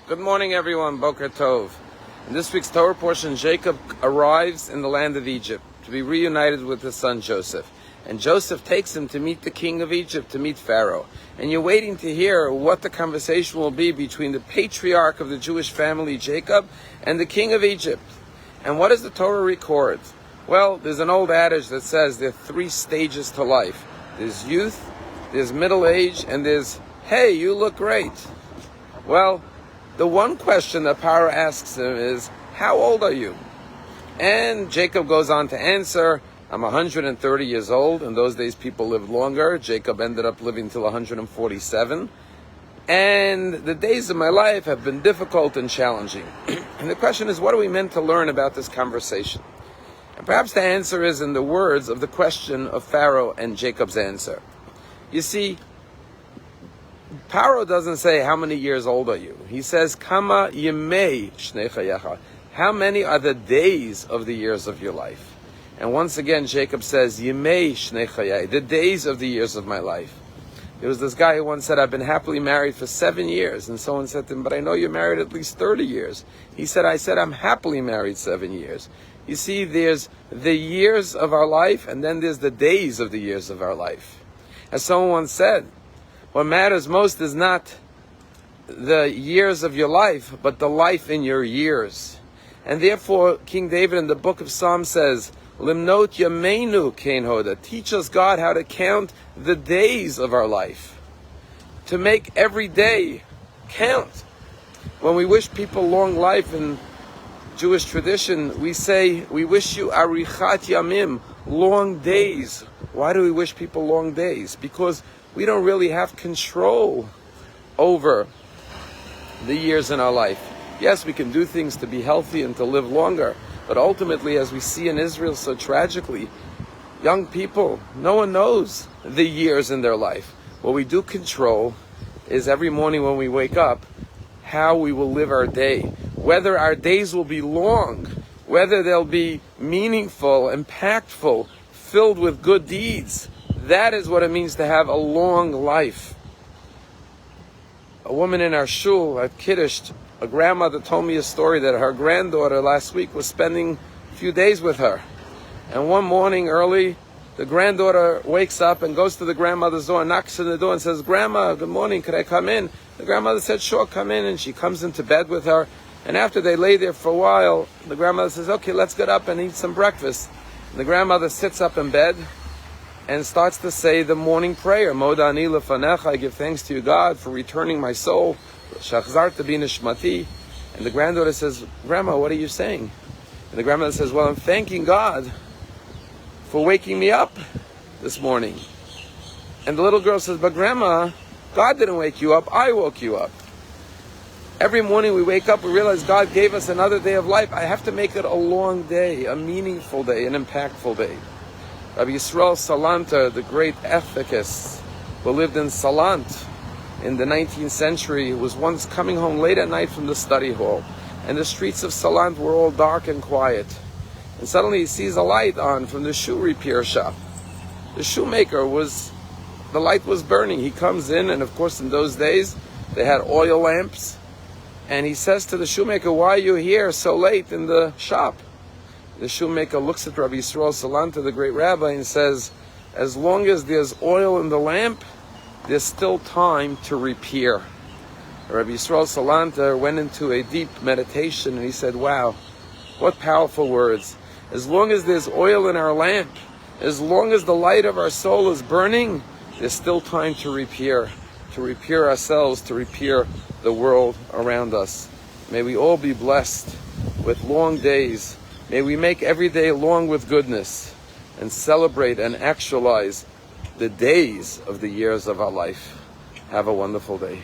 Good morning, everyone. Boker Tov. In this week's Torah portion, Jacob arrives in the land of Egypt to be reunited with his son Joseph. And Joseph takes him to meet the king of Egypt, to meet Pharaoh. And you're waiting to hear what the conversation will be between the patriarch of the Jewish family, Jacob, and the king of Egypt. And what does the Torah record? Well, there's an old adage that says there are three stages to life. There's youth, there's middle age, and there's, hey, you look great. Well, the one question that Pharaoh asks him is, how old are you? And Jacob goes on to answer, I'm 130 years old. In those days, people lived longer. Jacob ended up living till 147. And the days of my life have been difficult and challenging. And the question is, what are we meant to learn about this conversation? And perhaps the answer is in the words of the question of Pharaoh and Jacob's answer. You see, Pharaoh doesn't say, how many years old are you? He says, Kama yemei shnei chayecha. How many are the days of the years of your life? And once again, Jacob says, Yemei shnei chayei, the days of the years of my life. There was this guy who once said, I've been happily married for 7 years. And someone said to him, but I know you're married at least 30 years. He said, I'm happily married 7 years. You see, there's the years of our life, and then there's the days of the years of our life. As someone once said, what matters most is not the years of your life, but the life in your years. And therefore, King David in the book of Psalms says, Limnot Yameinu Kein Hoda. Teach us, God, how to count the days of our life. To make every day count. When we wish people long life in Jewish tradition, we say, we wish you Arichat Yamim, long days. Why do we wish people long days? Because we don't really have control over the years in our life. Yes, we can do things to be healthy and to live longer, but ultimately, as we see in Israel so tragically, young people, no one knows the years in their life. What we do control is every morning when we wake up, how we will live our day. Whether our days will be long, whether they'll be meaningful, impactful, filled with good deeds. That is what it means to have a long life. A woman in our shul at Kiddush, a grandmother told me a story that her granddaughter last week was spending a few days with her. And one morning early, the granddaughter wakes up and goes to the grandmother's door, knocks on the door and says, Grandma, good morning, could I come in? The grandmother said, sure, come in. And she comes into bed with her. And after they lay there for a while, the grandmother says, okay, let's get up and eat some breakfast. And the grandmother sits up in bed and starts to say the morning prayer. Moda ani lefanecha, I give thanks to you, God, for returning my soul. Shachzarta bi nishmati. And the granddaughter says, Grandma, what are you saying? And the grandmother says, well, I'm thanking God for waking me up this morning. And the little girl says, but Grandma, God didn't wake you up, I woke you up. Every morning we wake up, we realize God gave us another day of life. I have to make it a long day, a meaningful day, an impactful day. Rabbi Yisrael Salanter, the great ethicist who lived in Salant in the 19th century, was once coming home late at night from the study hall. And the streets of Salant were all dark and quiet. And suddenly he sees a light on from the shoe repair shop. The shoemaker the light was burning. He comes in, and of course in those days they had oil lamps. And he says to the shoemaker, why are you here so late in the shop? The shoemaker looks at Rabbi Yisrael Salanter, the great rabbi, and says, as long as there's oil in the lamp, there's still time to repair. Rabbi Yisrael Salanter went into a deep meditation and he said, wow, what powerful words. As long as there's oil in our lamp, as long as the light of our soul is burning, there's still time to repair ourselves, to repair the world around us. May we all be blessed with long days. May we make every day long with goodness and celebrate and actualize the days of the years of our life. Have a wonderful day.